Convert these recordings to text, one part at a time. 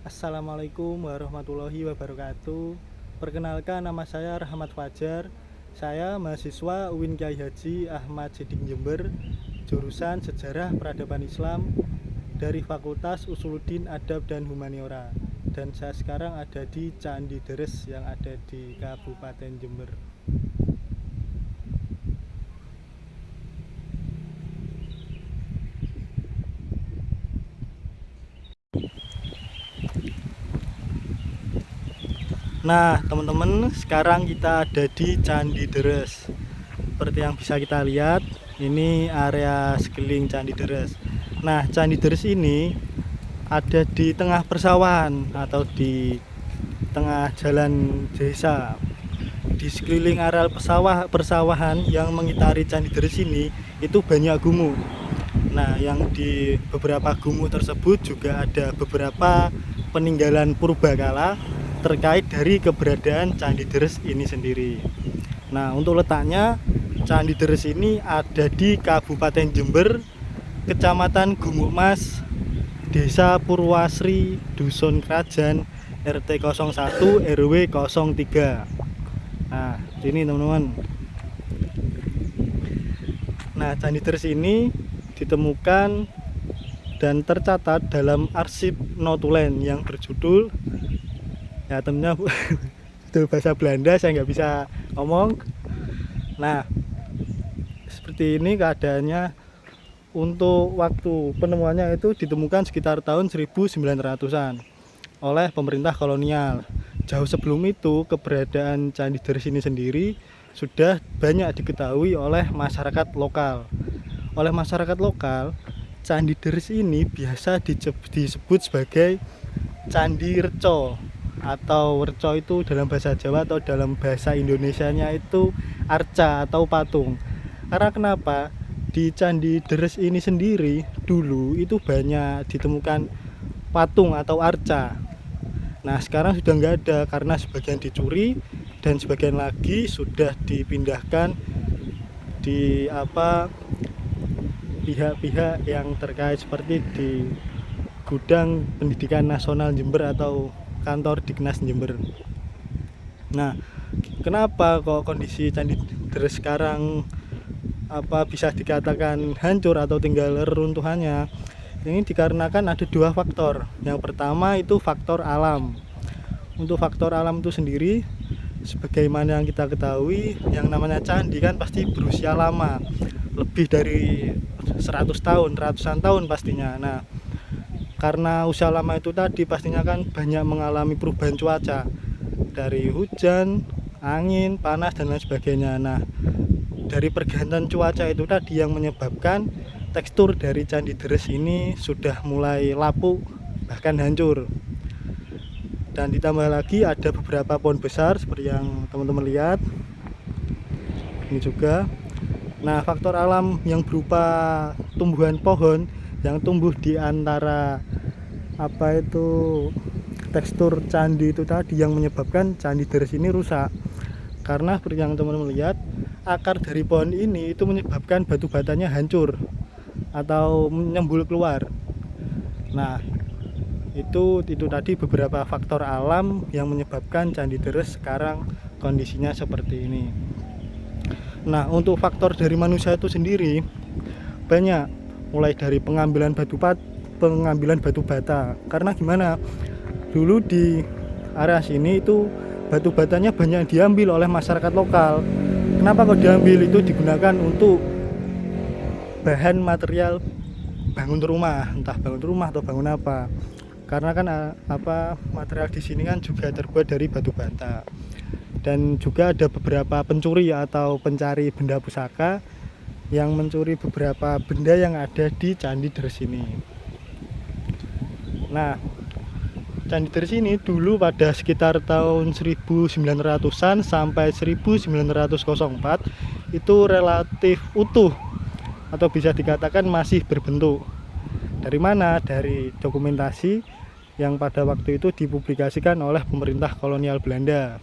Assalamualaikum warahmatullahi wabarakatuh. Perkenalkan, nama saya Rahmat Fajar. Saya mahasiswa UIN Kyai Haji Ahmad Siddiq Jember, jurusan Sejarah Peradaban Islam dari Fakultas Usuluddin Adab dan Humaniora. Dan saya sekarang ada di Candi Deres yang ada di Kabupaten Jember. Nah, teman-teman, sekarang kita ada di Candi Deres. Seperti yang bisa kita lihat, ini area sekeliling Candi Deres. Nah, Candi Deres ini ada di tengah persawahan atau di tengah jalan desa. Di sekeliling area persawahan yang mengitari Candi Deres ini itu banyak gumuk. Nah, yang di beberapa gumuk tersebut juga ada beberapa peninggalan purbakala terkait dari keberadaan Candi Deres ini sendiri. Nah, untuk letaknya, Candi Deres ini ada di Kabupaten Jember, Kecamatan Gumukmas, Desa Purwasri, Dusun Krajan, RT 01 RW 03. Nah, sini teman-teman. Nah, Candi Deres ini ditemukan dan tercatat dalam arsip Notulen yang berjudul, ya temennya itu bahasa Belanda, saya nggak bisa ngomong. Nah, seperti ini keadaannya. Untuk waktu penemuannya itu ditemukan sekitar tahun 1900-an oleh pemerintah kolonial. Jauh sebelum itu, keberadaan Candi Deres ini sendiri sudah banyak diketahui oleh masyarakat lokal. Oleh masyarakat lokal, Candi Deres ini biasa disebut sebagai Candi Reco, atau Reco itu dalam bahasa Jawa, atau dalam bahasa Indonesianya itu arca atau patung. Karena kenapa? Di Candi Deres ini sendiri dulu itu banyak ditemukan patung atau arca. Nah, sekarang sudah nggak ada karena sebagian dicuri dan sebagian lagi sudah dipindahkan di pihak-pihak yang terkait, seperti di Gudang Pendidikan Nasional Jember atau kantor Dignas Jember. Nah, kenapa kok kondisi Candi Deres sekarang bisa dikatakan hancur atau tinggal reruntuhannya? Ini dikarenakan ada dua faktor. Yang pertama itu faktor alam. Untuk faktor alam itu sendiri, sebagaimana yang kita ketahui, yang namanya candi kan pasti berusia lama, lebih dari 100 tahun, ratusan tahun pastinya. Nah, karena usia lama itu tadi pastinya kan banyak mengalami perubahan cuaca, dari hujan, angin, panas, dan lain sebagainya. Nah, dari pergantian cuaca itu tadi yang menyebabkan tekstur dari Candi Deres ini sudah mulai lapuk, bahkan hancur. Dan ditambah lagi ada beberapa pohon besar seperti yang teman-teman lihat ini juga. Nah, faktor alam yang berupa tumbuhan pohon yang tumbuh di antara tekstur candi itu tadi yang menyebabkan Candi Deres ini rusak. Karena seperti yang teman-teman lihat, akar dari pohon ini itu menyebabkan batu batanya hancur atau menyembul keluar. Nah, itu tadi beberapa faktor alam yang menyebabkan Candi Deres sekarang kondisinya seperti ini. Nah, untuk faktor dari manusia itu sendiri banyak, mulai dari pengambilan batu bata. Karena gimana? Dulu di area sini itu batu batanya banyak diambil oleh masyarakat lokal. Kenapa kok diambil? Itu digunakan untuk bahan material bangun rumah, entah bangun rumah atau bangun apa. Karena kan material di sini kan juga terbuat dari batu bata. Dan juga ada beberapa pencuri atau pencari benda pusaka yang mencuri beberapa benda yang ada di Candi Deres ini. Nah, Candi Deres ini dulu pada sekitar tahun 1900-an sampai 1904 itu relatif utuh atau bisa dikatakan masih berbentuk. Dari mana? Dari dokumentasi yang pada waktu itu dipublikasikan oleh pemerintah kolonial Belanda,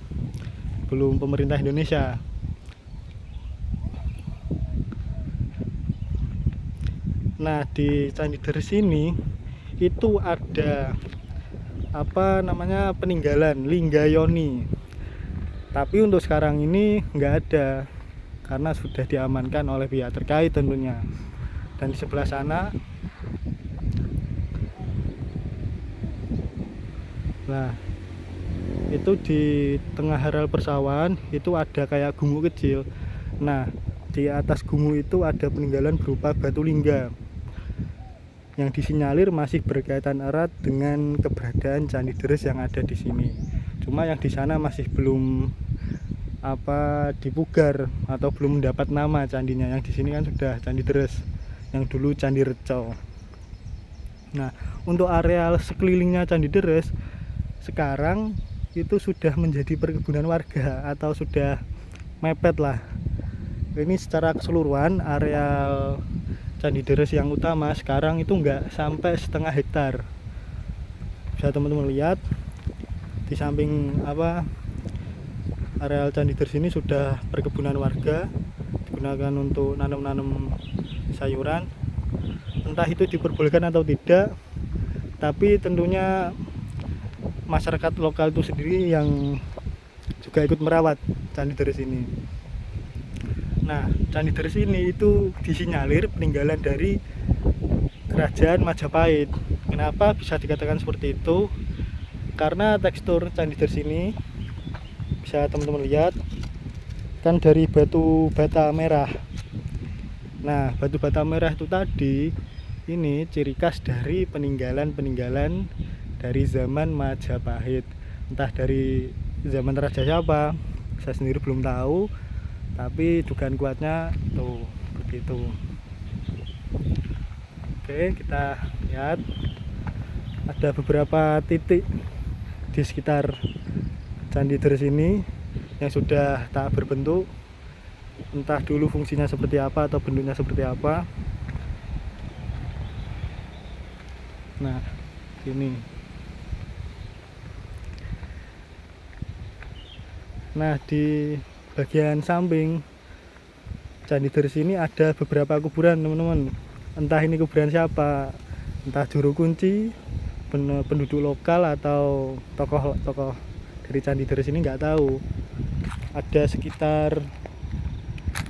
belum pemerintah Indonesia. Nah, di Candi Deres ini itu ada peninggalan Linggayoni. Tapi untuk sekarang ini nggak ada karena sudah diamankan oleh pihak terkait tentunya. Dan di sebelah sana, nah itu di tengah areal persawahan itu ada kayak gumuk kecil. Nah di atas gumuk itu ada peninggalan berupa batu lingga yang disinyalir masih berkaitan erat dengan keberadaan Candi Deres yang ada di sini. Cuma yang di sana masih belum dipugar atau belum mendapat nama candinya. Yang di sini kan sudah Candi Deres, yang dulu Candi Reco. Nah, untuk areal sekelilingnya Candi Deres sekarang itu sudah menjadi perkebunan warga atau sudah mepet lah. Ini secara keseluruhan areal Candi Deres yang utama sekarang itu enggak sampai setengah hektar. Bisa teman-teman lihat di samping areal Candi Deres ini sudah perkebunan warga, digunakan untuk nanam-nanam sayuran. Entah itu diperbolehkan atau tidak, tapi tentunya masyarakat lokal itu sendiri yang juga ikut merawat Candi Deres ini. Nah, Candi Deres ini itu disinyalir peninggalan dari Kerajaan Majapahit. Kenapa bisa dikatakan seperti itu? Karena tekstur Candi Deres ini bisa teman-teman lihat kan dari batu bata merah. Nah, batu bata merah itu tadi ini ciri khas dari peninggalan-peninggalan dari zaman Majapahit. Entah dari zaman raja siapa, saya sendiri belum tahu, tapi dugaan kuatnya tuh begitu. Oke, kita lihat ada beberapa titik di sekitar Candi Deres ini yang sudah tak berbentuk, entah dulu fungsinya seperti apa atau bentuknya seperti apa. Nah, ini. Nah, di bagian samping Candi Deres ini ada beberapa kuburan, teman-teman. Entah ini kuburan siapa, entah juru kunci, penduduk lokal atau tokoh-tokoh dari Candi Deres ini nggak tahu. Ada sekitar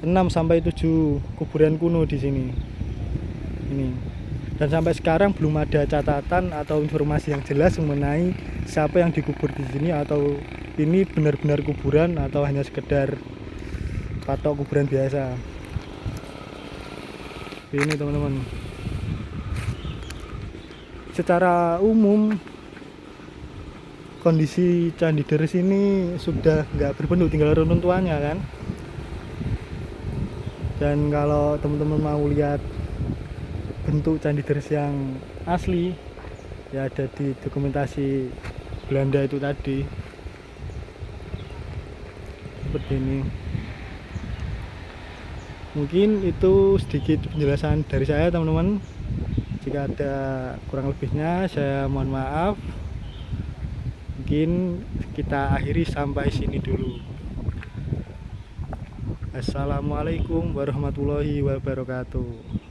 6 sampai 7 kuburan kuno di sini. Ini. Dan sampai sekarang belum ada catatan atau informasi yang jelas mengenai siapa yang dikubur di sini, atau ini benar-benar kuburan atau hanya sekedar patok kuburan biasa. Ini teman-teman. Secara umum kondisi Candi Deres ini sudah nggak berbentuk, tinggal reruntuhannya kan. Dan kalau teman-teman mau lihat bentuk Candi Deres yang asli, ya ada di dokumentasi Belanda itu tadi, seperti ini. Mungkin itu sedikit penjelasan dari saya, teman-teman. Jika ada kurang lebihnya saya mohon maaf. Mungkin kita akhiri sampai sini dulu. Assalamualaikum warahmatullahi wabarakatuh.